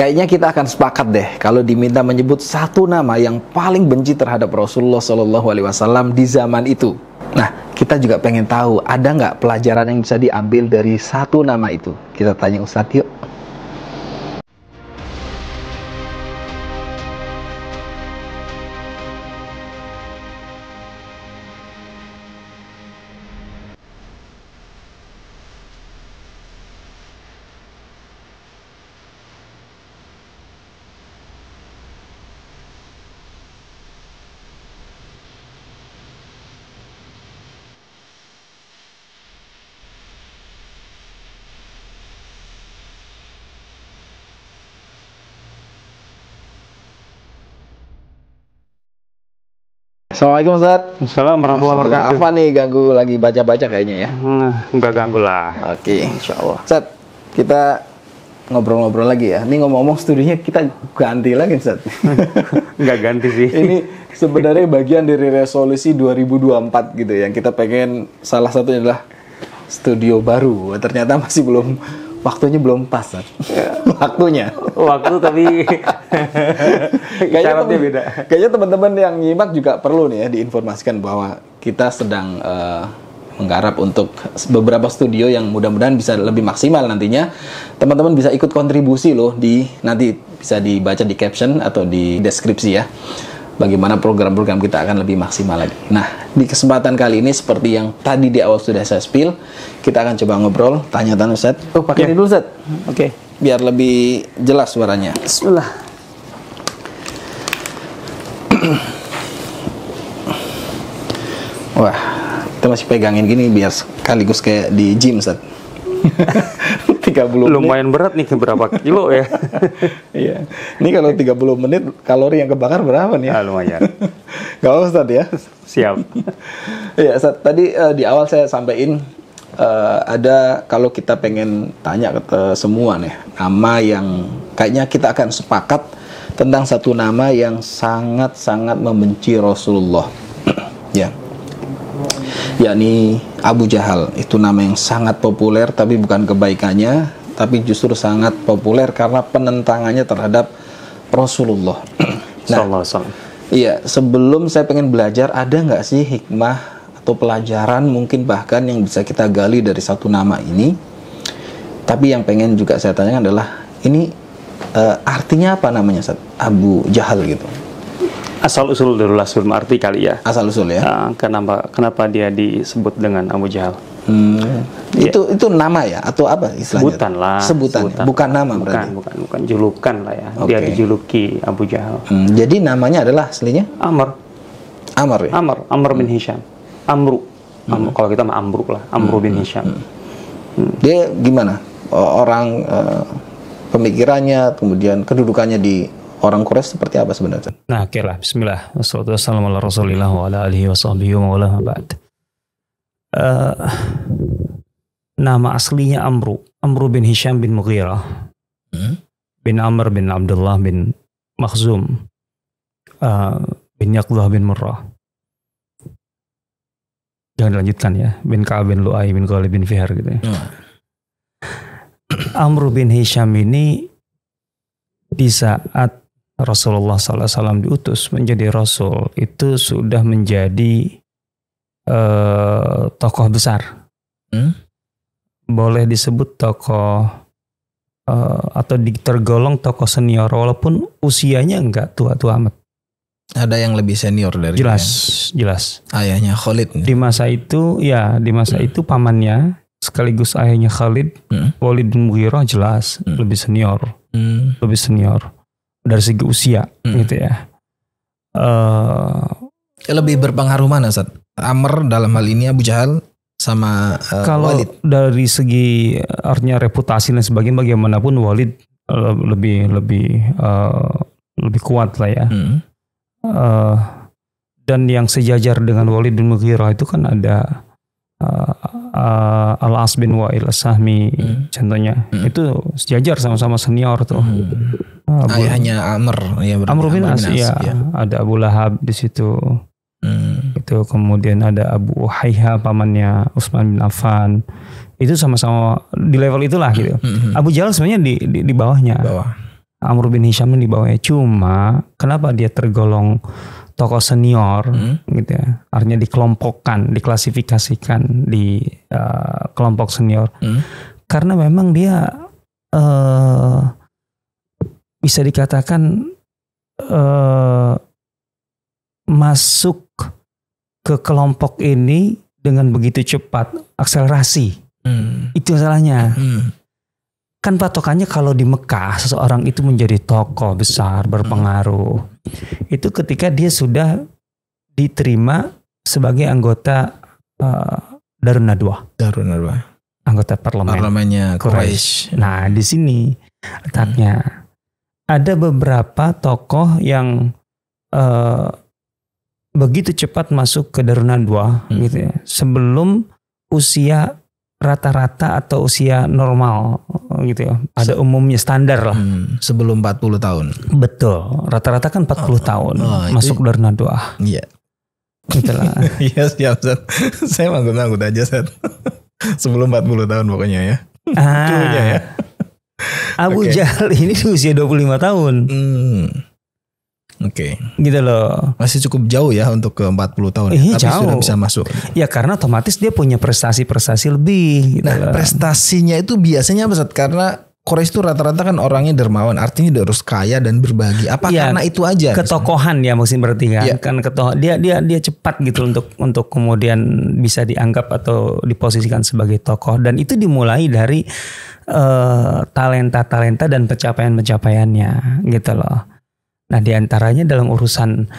Kayaknya kita akan sepakat deh kalau diminta menyebut satu nama yang paling benci terhadap Rasulullah SAW di zaman itu. Nah, kita juga pengen tahu ada nggak pelajaran yang bisa diambil dari satu nama itu. Kita tanya Ustadz yuk. Assalamualaikum Ustaz. Assalamualaikum warahmatullahi wabarakatuh. Apa nih ganggu lagi baca-baca kayaknya ya? Enggak ganggu lah. Oke, insya Allah. Ustaz, kita ngobrol-ngobrol lagi ya. Ini ngomong-ngomong studionya kita ganti lagi Ustaz. Enggak ganti sih. Ini sebenarnya bagian dari resolusi 2024 gitu ya. Yang kita pengen salah satunya adalah studio baru. Ternyata masih belum, waktunya belum pas Ustaz. Waktunya. Waktu tapi syaratnya beda. Kayaknya teman-teman yang nyimak juga perlu nih ya diinformasikan bahwa kita sedang menggarap untuk beberapa studio yang mudah-mudahan bisa lebih maksimal nantinya. Teman-teman bisa ikut kontribusi loh nanti bisa dibaca di caption atau di deskripsi ya. Bagaimana program-program kita akan lebih maksimal lagi. Nah, di kesempatan kali ini seperti yang tadi di awal sudah saya spill, kita akan coba ngobrol, tanya-tanya Ustaz. Pakai ini dulu Ustaz. Oke. Biar lebih jelas suaranya. Bismillah. Wah, kita masih pegangin gini biar sekaligus kayak di gym Ustaz. 30 lumayan menit. Berat nih, berapa kilo ya? Iya. Ini kalau 30 menit kalori yang kebakar berapa nih? Lumayan. Gak apa Ustaz ya? Siap. Iya Ustaz, tadi di awal saya sampaikan ada kalau kita pengen tanya ke semua nih, nama yang kayaknya kita akan sepakat tentang satu nama yang sangat-sangat membenci Rasulullah. Ya. Yakni Abu Jahal. Itu nama yang sangat populer tapi bukan kebaikannya, tapi justru sangat populer karena penentangannya terhadap Rasulullah. Nah, iya, sebelum saya pengen belajar, ada nggak sih hikmah atau pelajaran mungkin bahkan yang bisa kita gali dari satu nama ini? Tapi yang pengen juga saya tanyakan adalah ini artinya apa namanya Ustaz? Abu Jahal gitu. Asal usul dulu lah sebelum arti kali ya. Asal usul ya. Kenapa dia disebut dengan Abu Jahal? Itu nama ya atau apa istilahnya? Sebutan lah. Sebutan. Bukan nama berarti. Bukan julukan lah ya. Okay. Dia dijuluki Abu Jahal. Jadi namanya adalah aslinya? Amr ya. Amr bin Hisham. Amru. Kalau kita mah Amru lah. Amru bin Hisham. Dia gimana? Orang pemikirannya, kemudian kedudukannya di orang Quraisy seperti apa sebenarnya? Nah, oke lah. Bismillah. Wassalatu wassalamu ala Rasulillah wa ala alihi wa sahbihi wa ala ba'd. Nama aslinya Amru bin Hisham bin Mughirah. Bin Amr bin Abdullah bin Makhzum. Bin Yaqdhah bin Murrah. Jangan dilanjutkan ya. Bin Ka'ab bin Lu'ay bin Ghalib bin Fihar gitu ya. Amru bin Hisham ini di saat Rasulullah SAW diutus menjadi Rasul itu sudah menjadi tokoh besar. Boleh disebut tokoh atau tergolong tokoh senior walaupun usianya enggak tua-tua amat. Ada yang lebih senior dari jelas. Ayahnya Khalid. Di masa itu itu pamannya sekaligus ayahnya Khalid, Walid bin Mughirah jelas lebih senior. Lebih senior dari segi usia gitu ya. Lebih berpengaruh mana Ustaz? Amr dalam hal ini Abu Jahal sama kalau Walid? Dari segi artinya reputasi dan sebagainya bagaimanapun Walid lebih kuat lah ya. Dan yang sejajar dengan Walid bin Mughirah itu kan ada Al-As bin Wa'il As-Sahmi contohnya. Itu sejajar sama-sama senior tuh. Ayahnya Amr ya, Amr bin As ya. Ada Abu Lahab di situ. Itu kemudian ada Abu Uhayha pamannya Utsman bin Affan. Itu sama-sama di level itulah gitu. Abu Jahal sebenarnya di bawahnya. Amr bin Hisham di bawahnya. Cuma kenapa dia tergolong tokoh senior gitu ya? Artinya dikelompokkan, diklasifikasikan di kelompok senior. Karena memang dia bisa dikatakan masuk ke kelompok ini dengan begitu cepat, akselerasi. Itu salahnya. Kan patokannya kalau di Mekah seseorang itu menjadi tokoh besar berpengaruh itu ketika dia sudah diterima sebagai anggota Darun Nadwah, anggota Parlemennya Quraisy. Nah di sini letaknya ada beberapa tokoh yang begitu cepat masuk ke Darun Nadwah gitu ya, sebelum usia rata-rata atau usia normal gitu ya. Ada umumnya standar lah. Sebelum 40 tahun. Betul. Rata-rata kan 40 tahun masuk Darun Nadwah. Iya. Itulah. Iya siap Ustaz. Saya nganggut aja Ustaz. Sebelum 40 tahun pokoknya ya. Ya. Abu Jahal ini di usia 25 tahun. Oke. Gitu loh. Masih cukup jauh ya untuk ke 40 tahun. Tapi jauh. Sudah bisa masuk. Ya karena otomatis dia punya prestasi-prestasi lebih. Gitu nah prestasinya itu biasanya Ustaz, karena Quraisy itu rata-rata kan orangnya dermawan. Artinya dia harus kaya dan berbagi. Apa ya, karena itu aja? Ketokohan ya maksudnya berarti kan. Ya. Kan dia cepat gitu untuk kemudian bisa dianggap atau diposisikan sebagai tokoh. Dan itu dimulai dari talenta-talenta dan pencapaian-pencapaiannya gitu loh. Nah diantaranya dalam urusan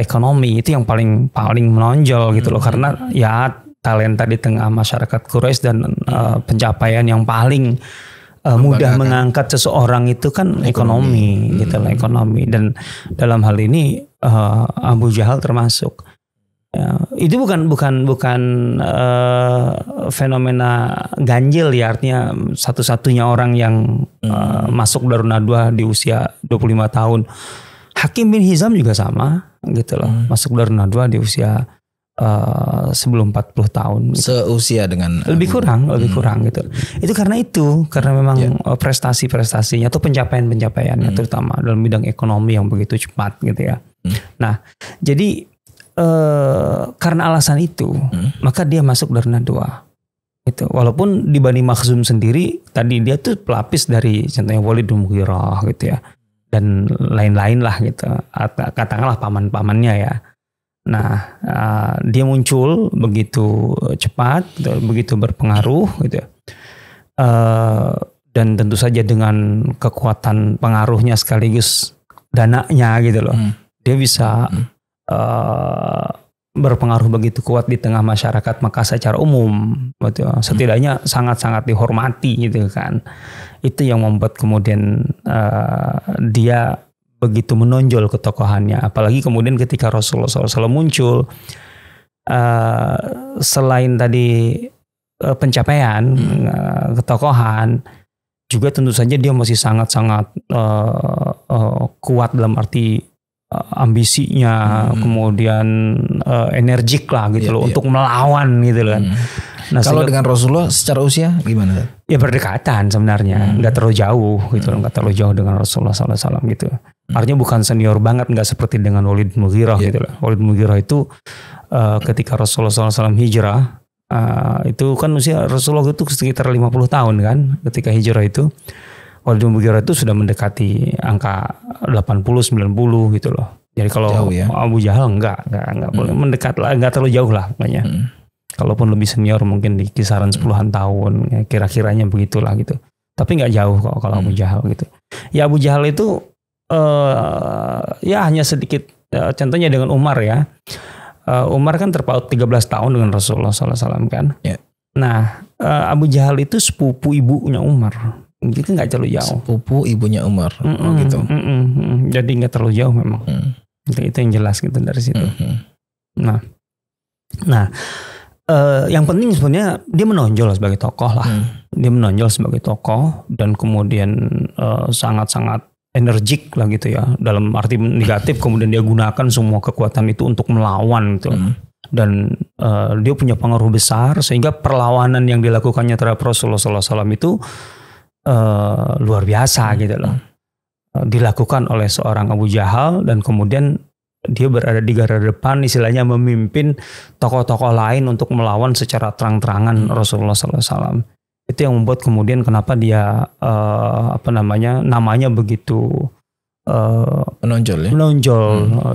ekonomi itu yang paling menonjol gitu loh, karena ya talenta di tengah masyarakat Quraisy dan pencapaian yang paling mudah mengangkat seseorang itu kan ekonomi gitu loh, ekonomi. Dan dalam hal ini Abu Jahal termasuk. Ya, itu bukan fenomena ganjil ya, artinya satu-satunya orang yang masuk Darun Nadwah di usia 25 tahun. Hakim bin Hizam juga sama gitu loh, masuk Darun Nadwah di usia sebelum 40 tahun gitu. Seusia dengan lebih kurang gitu. Itu karena memang prestasi-prestasinya atau pencapaian-pencapaiannya terutama dalam bidang ekonomi yang begitu cepat gitu ya. Nah, jadi karena alasan itu maka dia masuk Darun Nadwah. Gitu. Walaupun di Bani Makhzum sendiri tadi dia tuh pelapis dari contohnya Walid bin Mughirah gitu ya. Dan lain-lain lah gitu, katakanlah paman-pamannya ya. Nah dia muncul begitu cepat, begitu berpengaruh gitu. Dan tentu saja dengan kekuatan pengaruhnya sekaligus dananya gitu loh, dia bisa berpengaruh begitu kuat di tengah masyarakat Mekah secara umum, gitu. Setidaknya sangat-sangat dihormati gitu kan. Itu yang membuat kemudian dia begitu menonjol ketokohannya. Apalagi kemudian ketika Rasulullah SAW muncul, selain tadi pencapaian, ketokohan, juga tentu saja dia masih sangat-sangat kuat dalam arti ambisinya, kemudian energik lah gitu loh, untuk melawan gitu kan. Nah, kalau dengan Rasulullah secara usia gimana? Ya berdekatan sebenarnya, nggak terlalu jauh gitu loh, nggak terlalu jauh dengan Rasulullah SAW gitu. Artinya bukan senior banget, nggak seperti dengan Walid bin Mughirah gitu loh. Walid bin Mughirah itu ketika Rasulullah SAW hijrah, itu kan usia Rasulullah itu sekitar 50 tahun kan, ketika hijrah itu. Walid bin Mughirah itu sudah mendekati angka 80-90 gitu loh. Jadi kalau ya? Abu Jahal enggak boleh mendekat lah, enggak terlalu jauh lah makanya. Kalaupun lebih senior mungkin di kisaran 10-an tahun, ya, kira-kiranya begitulah gitu. Tapi enggak jauh kok kalau Abu Jahal gitu. Ya Abu Jahal itu ya hanya sedikit, contohnya dengan Umar ya. Umar kan terpaut 13 tahun dengan Rasulullah SAW kan. Yeah. Nah Abu Jahal itu sepupu ibunya Umar. Gitu nggak terlalu jauh. Sepupu ibunya Umar. Gitu. Jadi nggak terlalu jauh memang. Itu yang jelas gitu dari situ. Nah, yang penting sebenarnya dia menonjol sebagai tokoh lah. Dia menonjol sebagai tokoh dan kemudian sangat-sangat energik lah gitu ya. Dalam arti negatif, kemudian dia gunakan semua kekuatan itu untuk melawan gitu. Dan dia punya pengaruh besar sehingga perlawanan yang dilakukannya terhadap Rasulullah SAW itu luar biasa gitu loh. dilakukan oleh seorang Abu Jahal, dan kemudian dia berada di garda depan, istilahnya memimpin tokoh-tokoh lain untuk melawan secara terang-terangan Rasulullah SAW. Itu yang membuat kemudian kenapa dia namanya begitu menonjol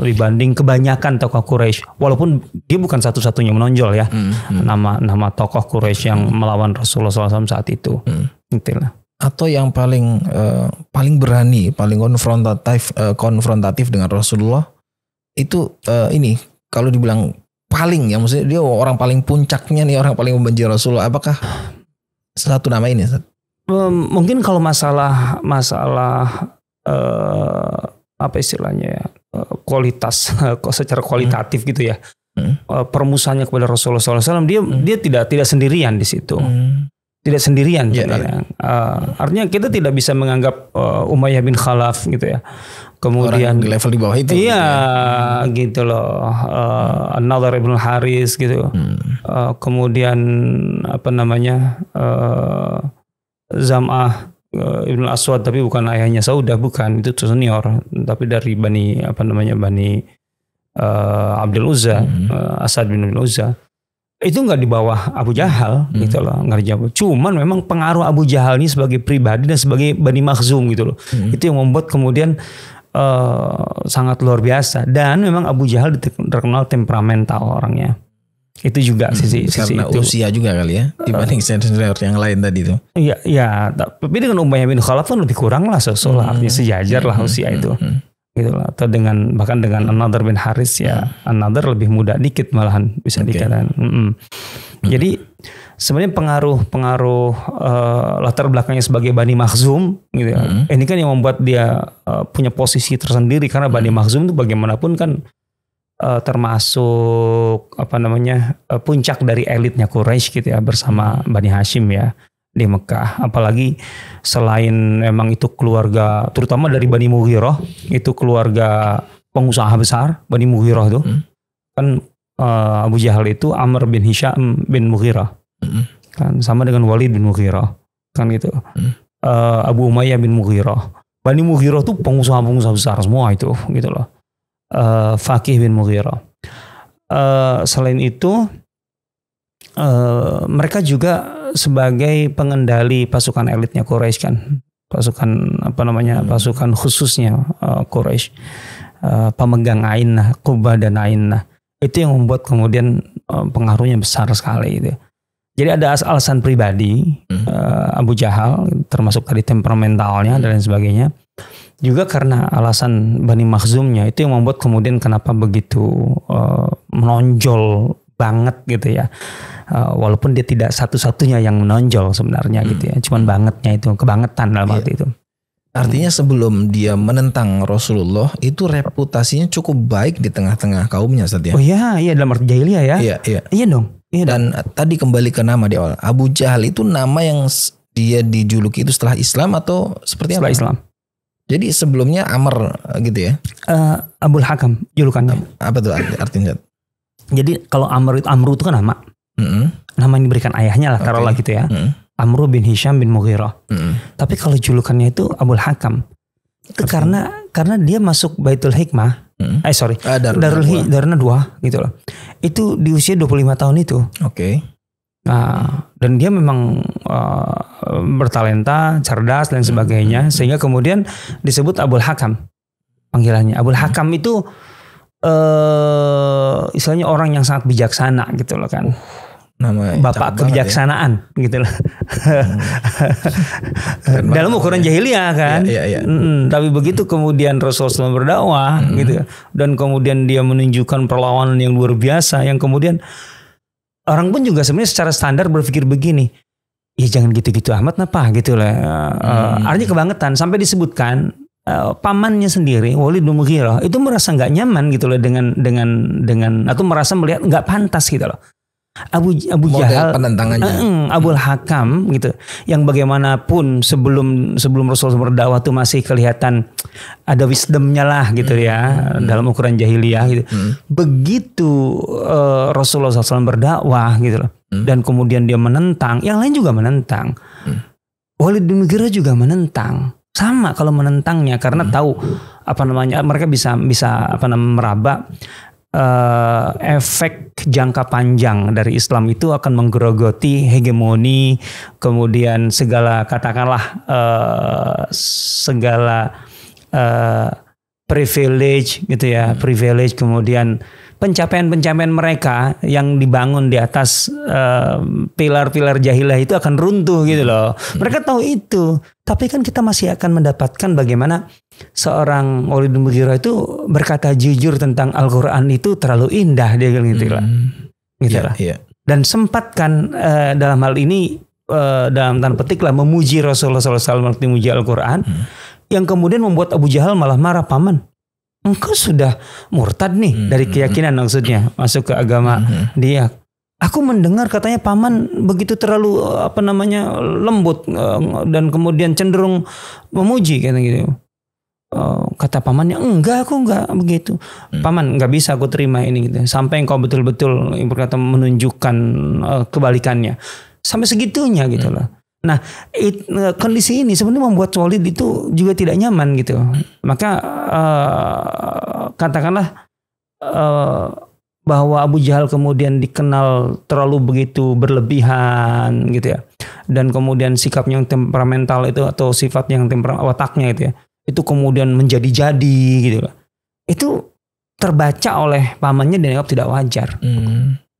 dibanding kebanyakan tokoh Quraisy. Walaupun dia bukan satu-satunya menonjol ya, nama tokoh Quraisy yang melawan Rasulullah SAW saat itu. Itulah. Atau yang paling berani, paling konfrontatif dengan Rasulullah itu ini kalau dibilang paling ya, maksudnya dia orang paling puncaknya nih, orang paling membenci Rasulullah. Apakah satu nama ini? Mungkin kalau masalah apa istilahnya ya, kualitas secara kualitatif gitu ya, permusuhannya kepada Rasulullah SAW, dia tidak sendirian di situ. Tidak sendirian sebenarnya. Artinya kita tidak bisa menganggap Umayyah bin Khalaf gitu ya. Kemudian orang di level di bawah itu. Iya, gitu loh. An-Nadhr ibn Haris gitu. Kemudian Zam'ah ibn Aswad, tapi bukan ayahnya Saudah, bukan, itu senior, tapi dari Bani Abdul Uzza, Asad bin Abdul Uzza. Itu nggak di bawah Abu Jahal gitu loh, nggak dijawab. Cuman memang pengaruh Abu Jahal ini sebagai pribadi dan sebagai Bani Makhzum gitu loh. Itu yang membuat kemudian sangat luar biasa. Dan memang Abu Jahal terkenal temperamental orangnya. Itu juga sisi karena itu. Usia juga kali ya dibanding senior yang lain tadi itu. Iya, tapi dengan Umayyah bin Khalaf kan lebih kurang lah artinya sejajar lah usia itu. Gitu lah. Atau bahkan dengan An-Nadhr bin Haris ya, An-Nadhr lebih muda dikit malahan bisa dikatakan. Jadi sebenarnya pengaruh latar belakangnya sebagai Bani Makhzum gitu ya. Ini kan yang membuat dia punya posisi tersendiri, karena Bani Makhzum itu bagaimanapun kan termasuk puncak dari elitnya Quraisy gitu ya, bersama Bani Hashim ya di Mekah. Apalagi selain memang itu keluarga, terutama dari Bani Mughirah, itu keluarga pengusaha besar. Bani Mughirah itu kan Abu Jahal itu Amr bin Hisham bin Mughirah, kan sama dengan Walid bin Mughirah kan gitu. Abu Umayyah bin Mughirah, Bani Mughirah itu pengusaha besar semua itu gitu loh. Faqih bin Mughirah. Selain itu mereka juga sebagai pengendali pasukan elitnya Quraisy kan, pasukan khususnya Quraisy, pemegang Ainnah, Quba dan Ainnah. Itu yang membuat kemudian pengaruhnya besar sekali itu. Jadi ada alasan pribadi Abu Jahal, termasuk tadi temperamentalnya dan lain sebagainya. Juga karena alasan Bani Makhzumnya, itu yang membuat kemudian kenapa begitu menonjol banget gitu ya. Walaupun dia tidak satu-satunya yang menonjol sebenarnya gitu ya. Cuman bangetnya itu, kebangetan dalam arti itu. Artinya sebelum dia menentang Rasulullah, itu reputasinya cukup baik di tengah-tengah kaumnya Ustaz ya. Oh iya, dalam arti jahiliyah ya. Iya dong. Dan tadi kembali ke nama di awal. Abu Jahal itu nama yang dia dijuluki itu setelah Islam atau seperti setelah apa? Islam. Jadi sebelumnya Amr gitu ya. Abul Hakam julukannya. Apa tuh artinya? Jadi kalau Amr itu kan nama. Nama yang diberikan ayahnya lah, taruhlah gitu ya. Amr bin Hisham bin Mughirah. Tapi kalau julukannya itu Abul Hakam. Itu karena dia masuk Baitul Hikmah. Darul Nadwa gitu loh. Itu di usia 25 tahun itu. Oke. Nah, dan dia memang bertalenta, cerdas dan sebagainya, sehingga kemudian disebut Abul Hakam panggilannya. Abul Hakam itu istilahnya orang yang sangat bijaksana gitu loh kan. Nama bapak kebijaksanaan ya? Gitu loh. Dalam ukuran jahiliyah kan. Tapi begitu kemudian Rasulullah SAW berdakwah gitu, dan kemudian dia menunjukkan perlawanan yang luar biasa, yang kemudian orang pun juga sebenarnya secara standar berpikir begini, ya jangan gitu-gitu amat apa gitu lah. Artinya kebangetan, sampai disebutkan pamannya sendiri Walid bin Mughirah itu merasa nggak nyaman gitu loh dengan atau merasa melihat nggak pantas gitu loh. Abu Jahal penentangannya. Abul Hakam gitu, yang bagaimanapun sebelum Rasulullah berdakwah tuh masih kelihatan ada wisdomnya lah gitu ya, dalam ukuran jahiliyah gitu. Begitu Rasulullah SAW berdakwah gitu loh, dan kemudian dia menentang, yang lain juga menentang. Walid bin Mughirah juga menentang, sama kalau menentangnya karena tahu mereka bisa meraba efek jangka panjang dari Islam itu akan menggerogoti hegemoni, kemudian segala katakanlah segala privilege gitu ya, privilege, kemudian pencapaian mereka yang dibangun di atas pilar-pilar jahilah itu akan runtuh gitu loh. Mereka tahu itu, tapi kan kita masih akan mendapatkan bagaimana seorang Walid bin Mughirah itu berkata jujur tentang Al-Quran itu terlalu indah, dia bilang gitu lah. Gitu lah. Dan sempat kan dalam hal ini dalam tanda petik lah memuji Rasulullah SAW, memuji Al-Quran, yang kemudian membuat Abu Jahal malah marah, paman, engkau sudah murtad nih dari keyakinan, maksudnya masuk ke agama dia. Aku mendengar katanya paman begitu terlalu lembut dan kemudian cenderung memuji kayak gitu. Kata pamannya, enggak, aku enggak begitu. Paman, enggak bisa aku terima ini gitu. Sampai engkau betul-betul berkata menunjukkan kebalikannya. Sampai segitunya gitu loh. Nah, kondisi ini sebenarnya membuat Walid itu juga tidak nyaman gitu. Maka katakanlah bahwa Abu Jahal kemudian dikenal terlalu begitu berlebihan gitu ya. Dan kemudian sikapnya yang temperamental itu atau sifat yang wataknya itu ya, itu kemudian menjadi-jadi gitu loh. Itu terbaca oleh pamannya dan dianggap tidak wajar.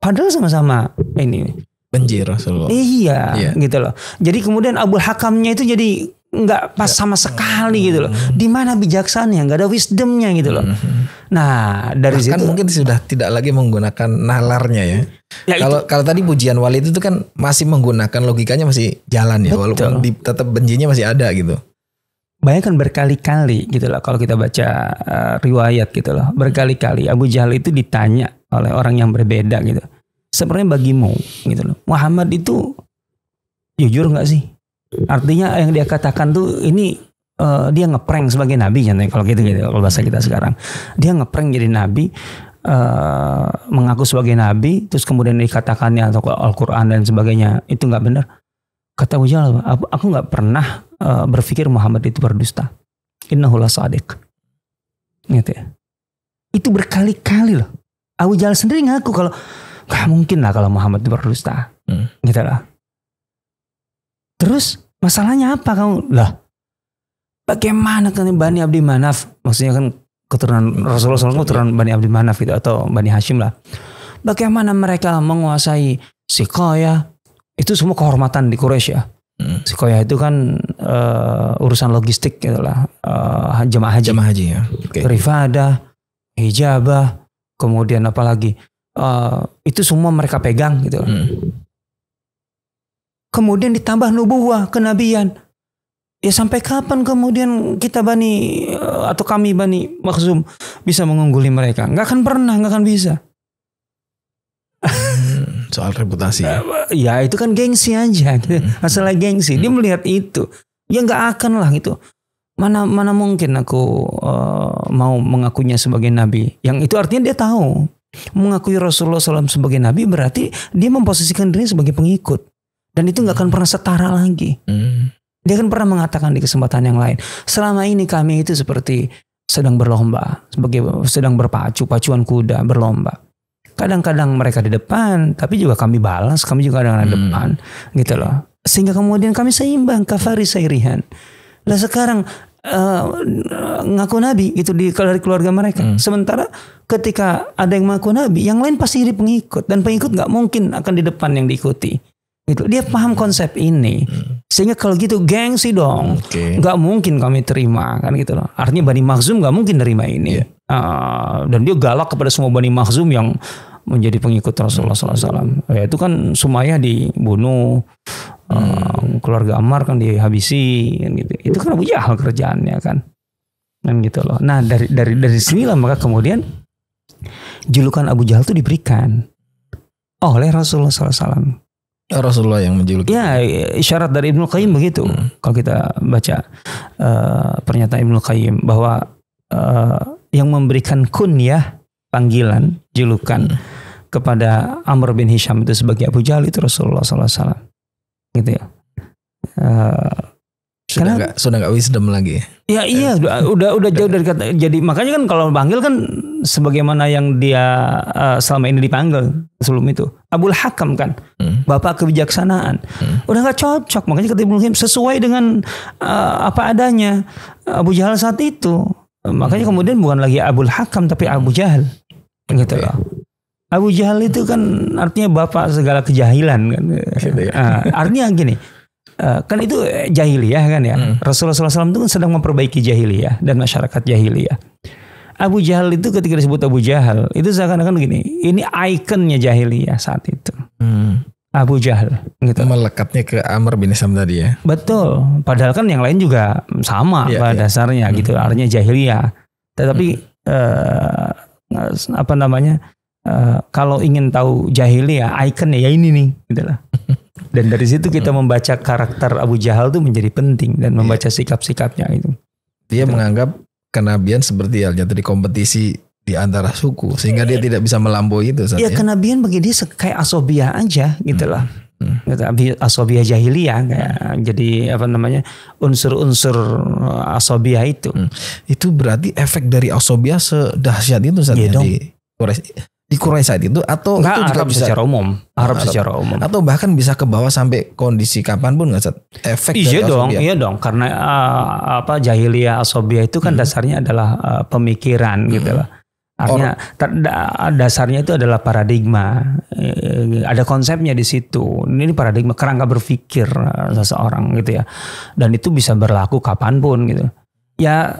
Padahal sama-sama ini benci Rasulullah. Iya, gitu loh. Jadi kemudian Abul Hakamnya itu jadi nggak pas sama sekali gitu loh. Di mana bijaksananya, nggak ada wisdomnya gitu loh. Nah dari bahkan situ mungkin sudah tidak lagi menggunakan nalarnya ya. Kalau tadi pujian Walid itu kan masih menggunakan logikanya, masih jalan ya. Betul. Walaupun tetap bencinya masih ada gitu. Bayangkan berkali-kali gitu loh kalau kita baca riwayat gitu loh. Berkali-kali Abu Jahal itu ditanya oleh orang yang berbeda gitu. Sebenarnya bagimu gitu loh, Muhammad itu jujur nggak sih? Artinya yang dia katakan tuh ini dia ngeprank sebagai nabi, kalau gitu kalau bahasa kita sekarang. Dia ngeprank jadi nabi, mengaku sebagai nabi, terus kemudian dikatakannya atau Al-Quran dan sebagainya itu nggak benar. Kata Abu Jahal, aku nggak pernah berpikir Muhammad itu berdusta. Innahu lasadiq. Gitu ya. Itu berkali-kali loh. Abu Jahal sendiri ngaku kalau gak mungkin lah kalau Muhammad itu berdusta. Gitu lah. Terus masalahnya apa kamu? Lah, bagaimana kan Bani Abdi Manaf? Maksudnya kan keturunan Rasulullah SAW keturunan Bani Abdi Manaf itu atau Bani Hashim lah. Bagaimana mereka menguasai Siqayah? Itu semua kehormatan di Quraisy ya. Siqayah itu kan urusan logistik gitu lah. Jemaah haji ya. Okay. Rifadah, hijabah, kemudian apa lagi? Itu semua mereka pegang gitu. Kemudian ditambah nubuwah, kenabian. Ya sampai kapan kemudian kita atau kami Bani Makhzum bisa mengungguli mereka? Nggak akan pernah, nggak akan bisa. Soal reputasi ya. Ya itu kan gengsi aja, masalah gengsi. Dia melihat itu, ya nggak akan lah gitu. Mana mungkin aku mau mengakunya sebagai nabi. Yang itu artinya dia tahu. Mengakui Rasulullah SAW sebagai nabi berarti dia memposisikan diri sebagai pengikut, dan itu nggak akan pernah setara lagi. Dia akan pernah mengatakan di kesempatan yang lain, selama ini kami itu seperti sedang berlomba, sedang pacuan kuda berlomba. Kadang-kadang mereka di depan, tapi juga kami balas, kami juga kadang-kadang di depan, gitu loh. Sehingga kemudian kami seimbang, kafari sairihan. Lah sekarang ngaku nabi gitu dari keluarga mereka. Sementara ketika ada yang mengaku nabi, yang lain pasti jadi pengikut, dan pengikut nggak mungkin akan di depan yang diikuti. Gitu. Dia paham konsep ini, sehingga kalau gitu gengsi dong, nggak mungkin kami terima kan gitu loh. Artinya Bani Makhzum nggak mungkin terima ini, dan dia galak kepada semua Bani Makhzum yang menjadi pengikut Rasulullah SAW. Ya, itu kan Sumayyah dibunuh, keluarga Ammar kan dihabisi, kan gitu. Itu kan Abu Jahal kerjaannya kan gitu loh. Nah dari sinilah maka kemudian julukan Abu Jahal itu diberikan oleh Rasulullah SAW. Rasulullah yang menjuluki. Ya, isyarat dari Ibnu Qayyim begitu. Kalau kita baca pernyataan Ibnu Qayyim bahwa yang memberikan kunyah, panggilan, julukan kepada Amr bin Hisham itu sebagai Abu Jahal itu Rasulullah SAW. Gitu ya. Sudah nggak wisdom lagi. Ya iya udah jauh dari kata. Jadi makanya kan kalau panggil kan sebagaimana yang dia selama ini dipanggil sebelum itu Abul Hakam kan, bapak kebijaksanaan. Udah nggak cocok, makanya kata Ibnu Qayyim sesuai dengan apa adanya Abu Jahal saat itu. Makanya kemudian bukan lagi Abul Hakam tapi Abu Jahal gitu loh. Abu Jahal itu kan artinya bapak segala kejahilan kan. Artinya gini. Kan itu jahiliyah kan ya. Rasulullah SAW itu kan sedang memperbaiki jahiliyah dan masyarakat jahiliyah. Abu Jahal itu ketika disebut Abu Jahal itu seakan-akan gini, ini ikonnya jahiliyah saat itu. Abu Jahal gitu. Melekatnya ke Amr bin Hisam tadi ya. Betul. Padahal kan yang lain juga sama pada dasarnya gitu. Artinya jahiliyah. Tetapi apa namanya? Kalau ingin tahu jahiliyah, ikonnya ya ini nih gitu lah. Dan dari situ kita membaca karakter Abu Jahal itu menjadi penting dan membaca sikap-sikapnya itu. Dia menganggap kenabian seperti halnya tadi kompetisi di antara suku sehingga dia tidak bisa melampaui itu. Ya kenabian bagi dia kayak asobiah aja gitu lah. Asobiah jahiliyah kayak jadi apa namanya unsur-unsur asobiah itu. Itu berarti efek dari asobiah sedahsyat itu saja di Quraisy saat itu atau nggak, itu juga Arab bisa secara umum, Arab secara umum atau bahkan bisa ke bawah sampai kondisi kapanpun nggak Ustaz? Efek iya dari dong, asobiah. iya dong karena apa jahiliyah asobiah itu kan dasarnya adalah pemikiran gitu lah. Artinya dasarnya itu adalah paradigma, ada konsepnya di situ. Ini paradigma kerangka berpikir seseorang gitu ya, dan itu bisa berlaku kapanpun gitu. Ya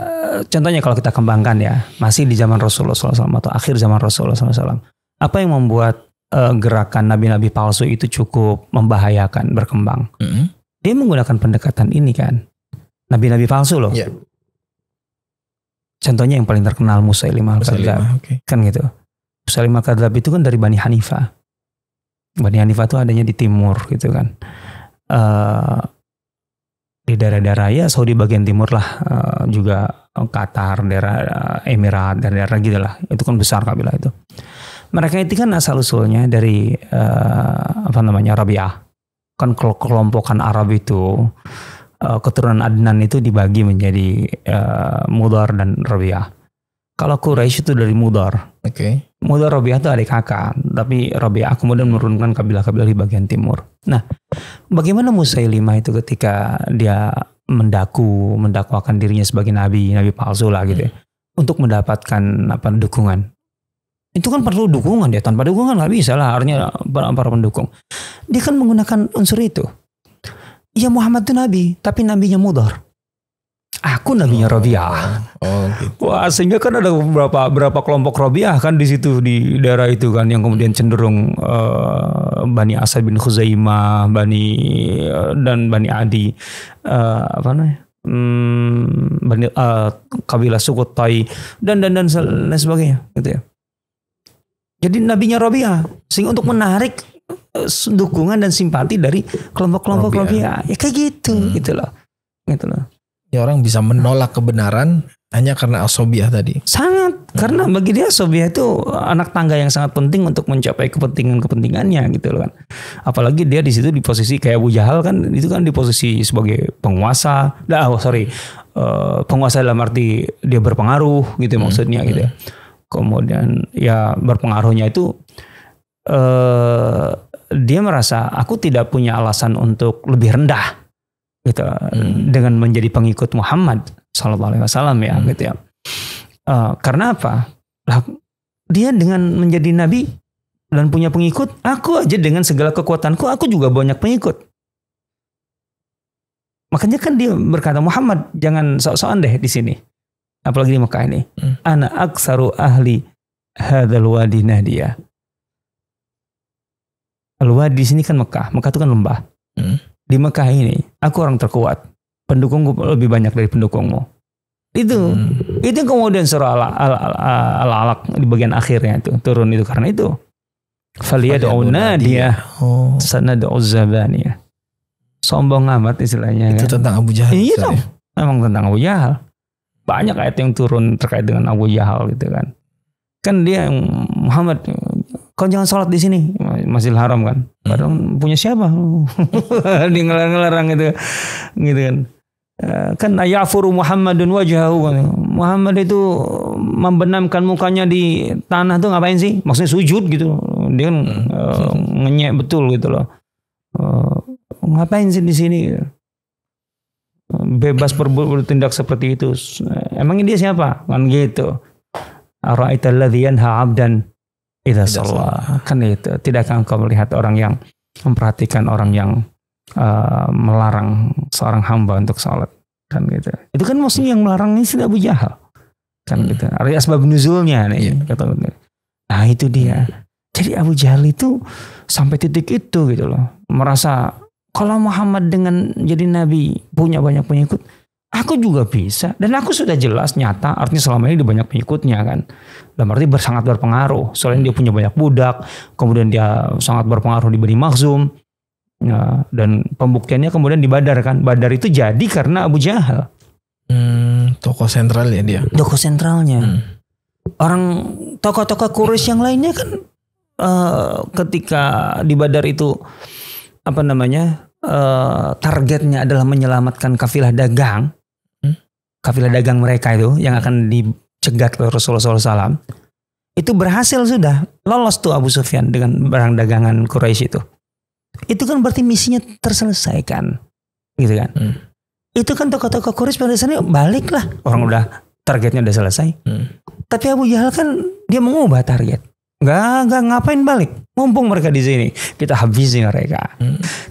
contohnya kalau kita kembangkan ya masih di zaman Rasulullah SAW atau akhir zaman Rasulullah SAW, apa yang membuat gerakan nabi-nabi palsu itu cukup membahayakan berkembang? Dia menggunakan pendekatan ini kan, nabi-nabi palsu loh. Contohnya yang paling terkenal Musailimah al-Kadzdzab, kan gitu. Musailimah al-Kadzdzab itu kan dari Bani Hanifah. Bani Hanifah itu adanya di timur gitu kan. Di daerah-daerah ya Saudi bagian timur lah, juga Qatar, daerah Emirat, daerah-daerah gitu lah. Itu kan besar kabilah itu. Mereka itu kan asal usulnya dari apa namanya Rabi'ah. Kan kelompokan Arab itu keturunan Adnan itu dibagi menjadi Mudar dan Rabi'ah. Kalau Quraisy itu dari Mudar. Mudar Rabi'ah itu adik kakak, tapi Rabi'ah kemudian menurunkan kabilah-kabilah di bagian timur. Nah, bagaimana Musailimah itu ketika dia mendakwakan dirinya sebagai nabi palsu lah gitu ya, untuk mendapatkan apa dukungan. Itu kan perlu dukungan ya, tanpa dukungan nggak bisa lah, artinya para pendukung. Dia kan menggunakan unsur itu. Ya Muhammad itu nabi, tapi nabinya Mudar. Aku nabinya Rabi'ah. Gitu. Wah, sehingga kan ada berapa kelompok Rabi'ah kan di situ di daerah itu kan yang kemudian cenderung Bani Asad bin Khuzaimah, dan Bani Adi, apa namanya? Bani kabilah suku Tai dan sebagainya gitu ya. Jadi nabinya Rabi'ah sehingga untuk menarik dukungan dan simpati dari kelompok-kelompok Rabi'ah. Ya kayak gitu gitu loh. Ya orang bisa menolak kebenaran hanya karena asobiah tadi. Sangat, karena bagi dia asobiah itu anak tangga yang sangat penting untuk mencapai kepentingannya gitu loh kan. Apalagi dia di situ di posisi kayak Abu Jahal kan, itu kan di posisi sebagai penguasa. Penguasa dalam arti dia berpengaruh gitu maksudnya gitu ya. Kemudian ya berpengaruhnya itu dia merasa aku tidak punya alasan untuk lebih rendah gitu dengan menjadi pengikut Muhammad Sallallahu Alaihi Wasallam ya gitu ya. Karena apa? Dia dengan menjadi nabi dan punya pengikut, aku aja dengan segala kekuatanku aku juga banyak pengikut. Makanya kan dia berkata, Muhammad jangan sok-sokan deh di sini. Apalagi di Mekah ini. Ana aksaru ahli hadzal wadi nahdiya. Al-wadi di sini kan Mekah. Mekah itu kan lembah. Di Mekah ini aku orang terkuat, pendukungku lebih banyak dari pendukungmu. Itu yang kemudian surah Al-Alaq di bagian akhirnya itu turun itu karena itu. Faliyad'u nadiyah sanad'u zabaniyah. Sombong amat istilahnya. Itu kan tentang Abu Jahal. Iya dong. Memang tentang Abu Jahal. Banyak ayat yang turun terkait dengan Abu Jahal gitu kan. Kan dia Muhammad, kau jangan sholat di sini, Masjidil Haram kan. Padahal punya siapa? Dia ngelarang gitu kan. Kan ya'furu Muhammadun wajhahu. Muhammad itu membenamkan mukanya di tanah tuh ngapain sih? Maksudnya sujud gitu. Dia kan ngenyek betul gitu loh. Ngapain sih di sini? Bebas bertindak seperti itu. Emangnya dia siapa? Kan gitu. Ara'aital ladzi yanha 'abdan idza shalla. Kan itu. Tidakkah engkau melihat orang yang memperhatikan orang yang melarang seorang hamba untuk sholat, kan gitu. Itu kan maksudnya yang melarang ini sudah Abu Jahal, kan gitu. Ada asbab nuzulnya nih. Kata. Nah itu dia. Jadi Abu Jahal itu sampai titik itu gitu loh, merasa kalau Muhammad dengan jadi nabi punya banyak pengikut, aku juga bisa, dan aku sudah jelas nyata. Artinya selama ini dia banyak pengikutnya kan. Dan berarti sangat berpengaruh. Soalnya dia punya banyak budak, kemudian dia sangat berpengaruh di Bani Makhzum. Nah, dan pembuktiannya kemudian di Badar kan. Badar itu jadi karena Abu Jahal. Tokoh sentral ya dia. Tokoh sentralnya. Orang tokoh-tokoh Quraisy yang lainnya kan ketika di Badar itu targetnya adalah menyelamatkan kafilah dagang. Kafilah dagang mereka itu yang akan dicegat oleh Rasulullah SAW. Itu berhasil sudah. Lolos tuh Abu Sufyan dengan barang dagangan Quraisy itu. Itu kan berarti misinya terselesaikan, gitu kan? Itu kan tokoh-tokoh Quraisy pada dasarnya balik lah, orang udah targetnya udah selesai. Tapi Abu Jahal kan dia mengubah target, nggak ngapain balik, mumpung mereka di sini kita habisi mereka.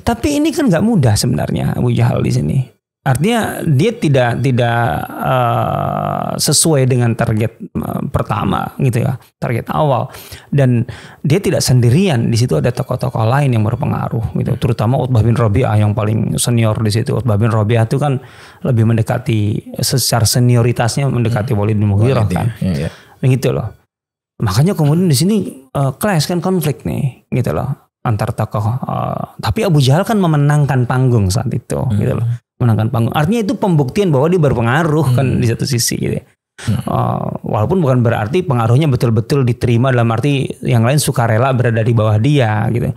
Tapi ini kan nggak mudah sebenarnya Abu Jahal di sini. Artinya dia tidak sesuai dengan target pertama gitu ya, target awal. Dan dia tidak sendirian, di situ ada tokoh-tokoh lain yang berpengaruh gitu, terutama Utbah bin Rabi'ah yang paling senior di situ. Utbah bin Rabi'ah itu kan lebih mendekati secara senioritasnya mendekati Walid bin Mughirah kan. Begitu loh. Makanya kemudian di sini clash kan, konflik nih gitu loh antar tokoh. Tapi Abu Jahal kan memenangkan panggung saat itu gitu loh. Menangkan panggung. Artinya itu pembuktian bahwa dia berpengaruh kan di satu sisi gitu. Walaupun bukan berarti pengaruhnya betul-betul diterima dalam arti yang lain sukarela berada di bawah dia gitu.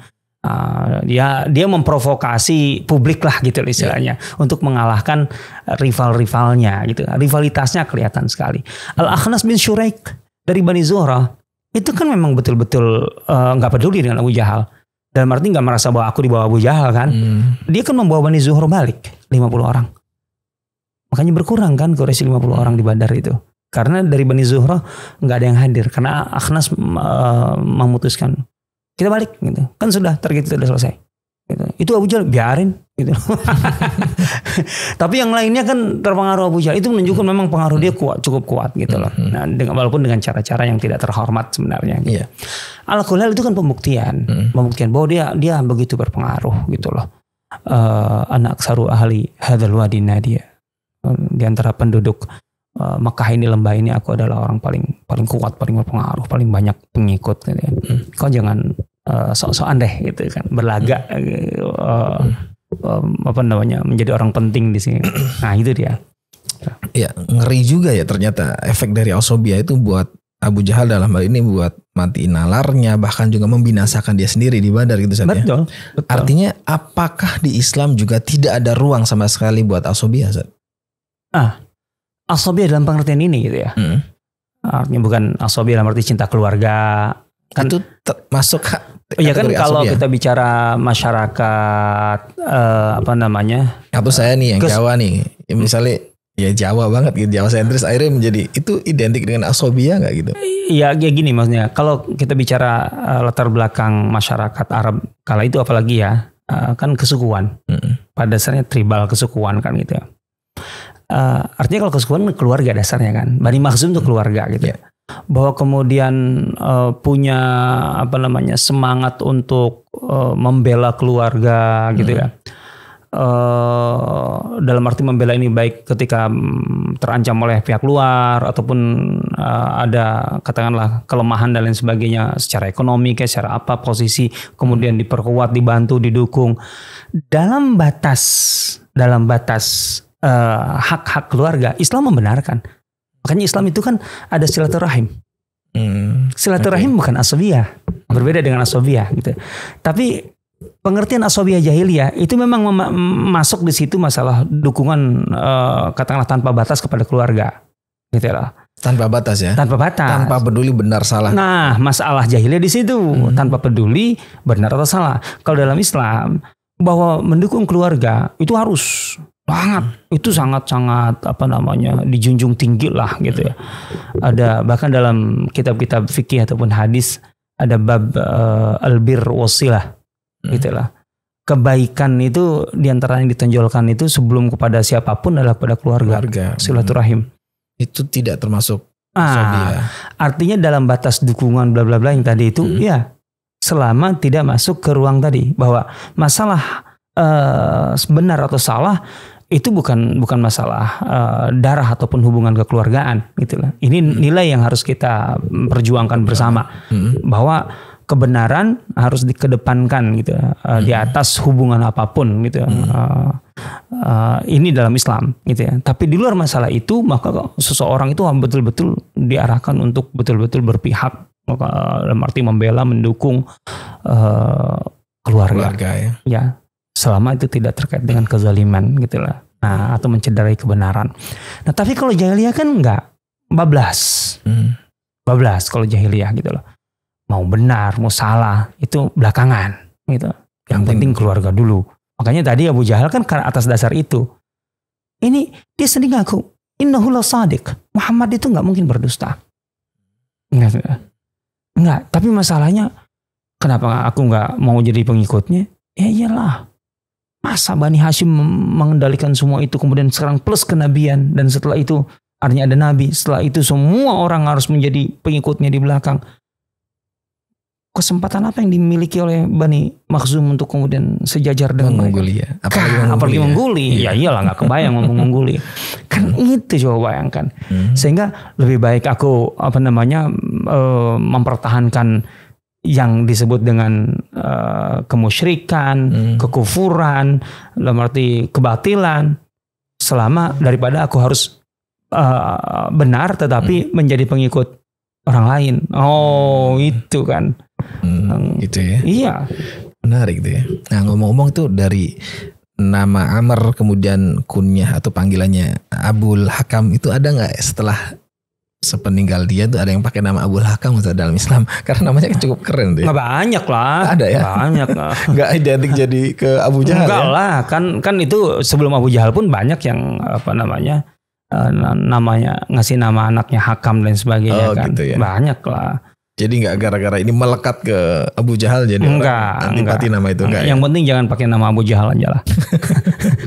Dia memprovokasi publik lah gitu istilahnya untuk mengalahkan rival-rivalnya gitu. Rivalitasnya kelihatan sekali. Al-Akhnas bin Syuraik dari Bani Zuhrah itu kan memang betul-betul nggak peduli dengan Abu Jahal. Dalam arti nggak merasa bahwa aku di bawah Abu Jahal kan. Dia kan membawa Bani Zuhrah balik 50 orang. Makanya berkurang kan Quraisy 50 orang di Badar itu. Karena dari Bani Zuhrah nggak ada yang hadir. Karena Akhnas memutuskan kita balik gitu. Kan sudah target itu sudah selesai. Gitu. Itu Abu Jahal biarin gitu. Tapi yang lainnya kan terpengaruh Abu Jahal. Itu menunjukkan memang pengaruh dia cukup kuat gitu loh. Nah, walaupun dengan cara-cara yang tidak terhormat sebenarnya. Gitu. Al-Qulal itu kan pembuktian bahwa dia begitu berpengaruh gitu loh. Anak saru ahli hadzal wadi nadia. Di antara penduduk Mekah ini, lembah ini, aku adalah orang paling kuat, paling berpengaruh, paling banyak pengikut gitu ya. Kau jangan sok-sokan deh gitu kan, berlagak menjadi orang penting di sini. Nah itu dia. Ya ngeri juga ya ternyata efek dari asobia itu buat Abu Jahal dalam hal ini buat matiin nalarnya, bahkan juga membinasakan dia sendiri di Badar gitu saja. Betul. Artinya apakah di Islam juga tidak ada ruang sama sekali buat asobia? Asobia dalam pengertian ini gitu ya. Artinya bukan asobia dalam arti cinta keluarga. Kan itu masuk ya kan kalau kita bicara masyarakat atau saya nih yang Jawa nih misalnya ya Jawa banget gitu, Jawa sentris akhirnya menjadi itu identik dengan asobia nggak gitu? Iya kayak gini maksudnya, kalau kita bicara latar belakang masyarakat Arab kala itu apalagi ya kan kesukuan, pada dasarnya tribal kesukuan kan gitu. Artinya kalau kesukuan keluarga dasarnya kan, Bani Makhzum itu keluarga gitu. Bahwa kemudian punya semangat untuk membela keluarga gitu ya. Dalam arti membela ini baik ketika terancam oleh pihak luar ataupun ada katakanlah kelemahan dan lain sebagainya secara ekonomi kayak secara apa posisi, kemudian diperkuat, dibantu, didukung dalam batas hak-hak keluarga. Islam membenarkan. Makanya Islam itu kan ada silaturahim. Silaturahim bukan asobiyah, berbeda dengan asobiyah gitu. Tapi pengertian asobiyah jahiliyah itu memang masuk di situ masalah dukungan katakanlah tanpa batas kepada keluarga, gitu lah. Tanpa batas ya. Tanpa batas. Tanpa peduli benar salah. Nah, masalah jahiliyah di situ tanpa peduli benar atau salah. Kalau dalam Islam bahwa mendukung keluarga itu harus banget, itu sangat-sangat dijunjung tinggi lah gitu ya. Ada bahkan dalam kitab-kitab fikih ataupun hadis ada bab albir wasilah gitu lah. Kebaikan itu diantara yang ditonjolkan itu sebelum kepada siapapun adalah kepada keluarga. Silaturahim. Itu tidak termasuk artinya dalam batas dukungan bla bla bla yang tadi itu ya selama tidak masuk ke ruang tadi bahwa masalah benar atau salah itu bukan masalah darah ataupun hubungan kekeluargaan gitu lah. Ini nilai yang harus kita perjuangkan bersama bahwa kebenaran harus dikedepankan gitu di atas hubungan apapun gitu. Ini dalam Islam gitu ya. Tapi di luar masalah itu maka seseorang itu betul-betul diarahkan untuk betul-betul berpihak, dalam arti membela, mendukung keluarga ya. Selama itu tidak terkait dengan kezaliman gitu lah. Nah, atau mencederai kebenaran. Nah, tapi kalau jahiliyah kan enggak, bablas. Bablas kalau jahiliyah gitu loh. Mau benar, mau salah, itu belakangan gitu. Yang penting keluarga dulu. Makanya tadi Abu Jahal kan atas dasar itu. Ini dia sendiri ngaku, innahu la sadiq. Muhammad itu enggak mungkin berdusta. Enggak, tapi masalahnya kenapa aku enggak mau jadi pengikutnya? Ya iyalah. Masa Bani Hashim mengendalikan semua itu kemudian sekarang plus kenabian dan setelah itu artinya ada nabi, setelah itu semua orang harus menjadi pengikutnya di belakang. Kesempatan apa yang dimiliki oleh Bani Makhzum untuk kemudian sejajar dengan Mongolia? Apalagi Mongolia. Ya iyalah nggak kebayang ngomong Mongolia. Kan itu coba bayangkan. Sehingga lebih baik aku mempertahankan yang disebut dengan kemusyrikan, kekufuran, dalam arti kebatilan, selama daripada aku harus benar tetapi menjadi pengikut orang lain. Oh, itu kan. Gitu ya. Iya. Menarik gitu ya. Nah, ngomong-ngomong tuh dari nama Amr kemudian kunyah atau panggilannya Abul Hakam itu ada nggak setelah sepeninggal dia tuh ada yang pakai nama Abul Hakam dalam Islam? Karena namanya cukup keren tuh. Nggak banyak lah. Ada ya? Banyak. Nggak identik jadi ke Abu Jahal. Enggak ya? lah. Kan itu sebelum Abu Jahal pun banyak yang namanya ngasih nama anaknya Hakam dan sebagainya kan. Gitu ya? Banyak lah. Jadi nggak gara-gara ini melekat ke Abu Jahal jadi antipati nama itu enggak. Yang penting jangan pakai nama Abu Jahal aja lah.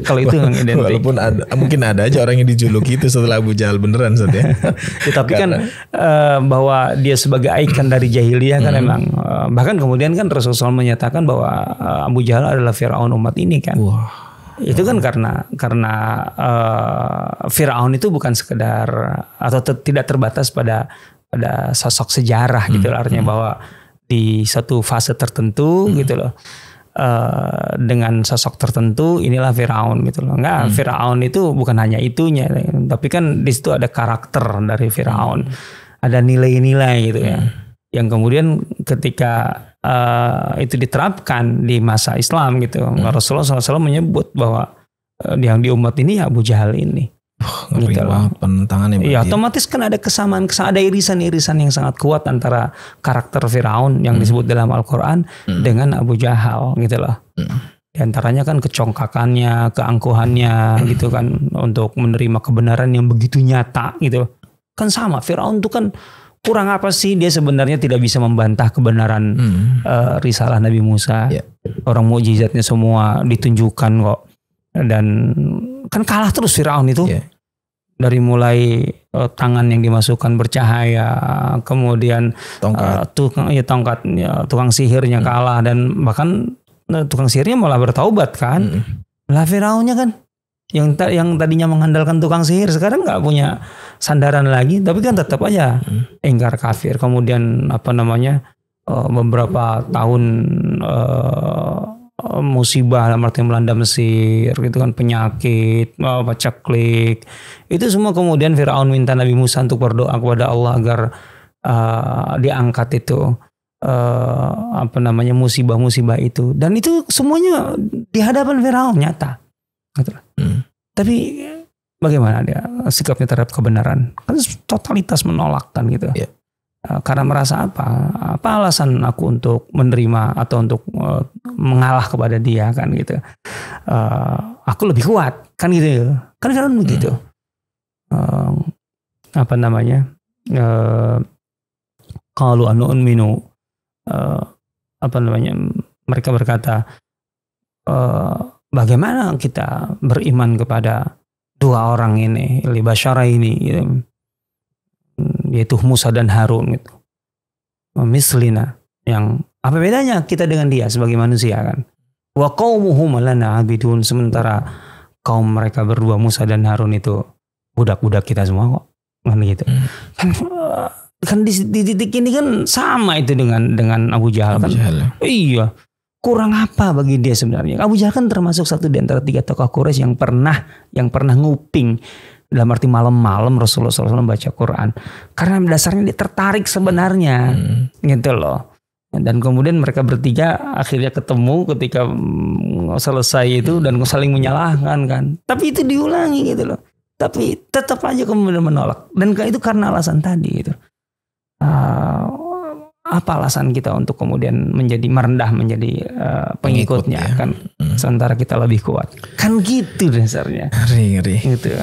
Kalau itu yang identik. Walaupun mungkin ada aja orang yang dijuluki itu setelah Abu Jahal beneran ya. Tapi kan bahwa dia sebagai ikon dari jahiliyah kan emang bahkan kemudian kan Rasulullah menyatakan bahwa Abu Jahal adalah Firaun umat ini kan. Wah. Itu kan karena Firaun itu bukan sekedar atau tidak terbatas pada sosok sejarah gitu loh, artinya bahwa di satu fase tertentu gitu loh dengan sosok tertentu inilah Firaun gitu loh. Enggak, Firaun itu bukan hanya itunya, tapi kan di situ ada karakter dari Firaun, ada nilai-nilai gitu ya, yang kemudian ketika itu diterapkan di masa Islam gitu, Rasulullah SAW menyebut bahwa yang di umat ini ya Abu Jahal ini. Ngeri banget penentangannya. Iya, otomatis kan ada kesamaan, ada irisan-irisan yang sangat kuat antara karakter Firaun yang disebut dalam Al-Quran dengan Abu Jahal gitu loh. Di antaranya kan kecongkakannya, keangkuhannya gitu kan untuk menerima kebenaran yang begitu nyata gitu. Kan sama, Firaun tuh kan kurang apa sih, dia sebenarnya tidak bisa membantah kebenaran risalah Nabi Musa. Orang mukjizatnya semua ditunjukkan kok. Dan kan kalah terus Firaun itu. Dari mulai tangan yang dimasukkan bercahaya, kemudian tukang sihirnya kalah, dan bahkan tukang sihirnya malah bertaubat kan. Lah Firaunnya kan yang tadinya mengandalkan tukang sihir sekarang nggak punya sandaran lagi, tapi kan tetap aja engkar kafir. Kemudian beberapa tahun musibah arti melanda Mesir gitu kan, penyakit, pacaklik, itu semua kemudian Firaun minta Nabi Musa untuk berdoa kepada Allah agar diangkat itu musibah-musibah itu, dan itu semuanya di hadapan Firaun nyata gitu. Tapi bagaimana dia sikapnya terhadap kebenaran? Kan totalitas menolak kan gitu. Karena merasa apa alasan aku untuk menerima atau untuk mengalah kepada dia kan gitu. Aku lebih kuat kan gitu. Kan Firaun begitu. Qalu anu'minu, mereka berkata, bagaimana kita beriman kepada dua orang ini, li basyara ini gitu, yaitu Musa dan Harun gitu. Mislina, yang apa bedanya kita dengan dia sebagai manusia kan? Wa qaumuhum lana abidun, sementara kaum mereka berdua Musa dan Harun itu budak-budak kita semua kok. Kan gitu. Kan di titik ini kan sama itu dengan Abu Jahal kan. Iya. Kurang apa bagi dia sebenarnya? Abu Jahal kan termasuk satu di antara 3 tokoh Quraisy yang pernah nguping, dalam arti malam-malam Rasulullah SAW baca Quran. Karena dasarnya dia tertarik sebenarnya. Gitu loh. Dan kemudian mereka bertiga akhirnya ketemu ketika selesai itu dan saling menyalahkan kan. Tapi itu diulangi gitu loh. Tapi tetap aja kemudian menolak. Dan itu karena alasan tadi gitu. Apa alasan kita untuk kemudian merendah menjadi pengikutnya kan, sementara kita lebih kuat kan gitu dasarnya. Ngeri gitu.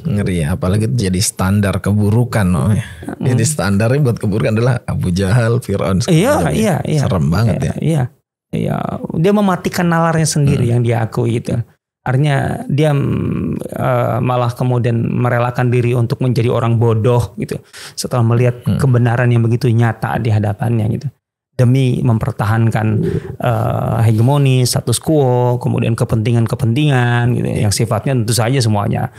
Ngeri, apalagi jadi standar keburukan jadi standarnya buat keburukan adalah Abu Jahal, Fir'aun. Iya. Serem banget ya. Iya, dia mematikan nalarnya sendiri yang dia akui gitu. Artinya dia malah kemudian merelakan diri untuk menjadi orang bodoh gitu setelah melihat kebenaran yang begitu nyata di hadapannya gitu, demi mempertahankan hegemoni, status quo, kemudian kepentingan gitu yang sifatnya tentu saja semuanya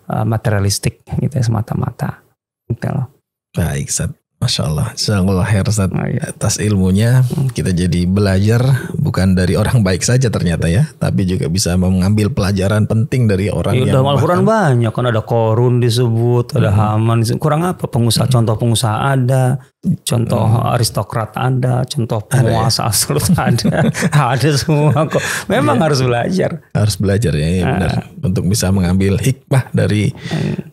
materialistik gitu semata-mata gitu loh. Baik, Ustaz. Masya Allah, jazakallah khair Ustaz atas ilmunya. Kita jadi belajar bukan dari orang baik saja ternyata ya, tapi juga bisa mengambil pelajaran penting dari orang yang dalam Al-Quran banyak kan, ada Korun disebut, ada Haman disebut. Kurang apa? Pengusaha, contoh pengusaha ada, contoh aristokrat ada, contoh penguasa absolut ada. Ada semua kok. Memang harus belajar. Harus belajar ya, benar. Untuk bisa mengambil hikmah dari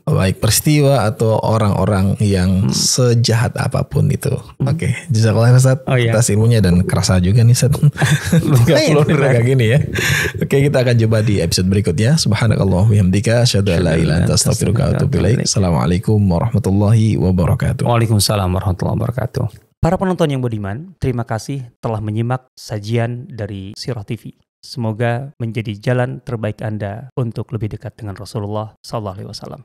baik peristiwa atau orang-orang yang sejahat apapun itu. Oke, jazakallah Ustaz atas ilmunya, dan kerasa juga nih Ustaz. 30 menit kayak gini ya. Oke, kita akan coba di episode berikutnya. Subhanakallahumma bihamdika asyhadu an la ilaha illa anta astaghfiruka wa atubu ilaik. Assalamualaikum warahmatullahi wabarakatuh. Waalaikumsalam warahmatullahi wabarakatuh. Para penonton yang budiman, terima kasih telah menyimak sajian dari Sirah TV. Semoga menjadi jalan terbaik Anda untuk lebih dekat dengan Rasulullah SAW.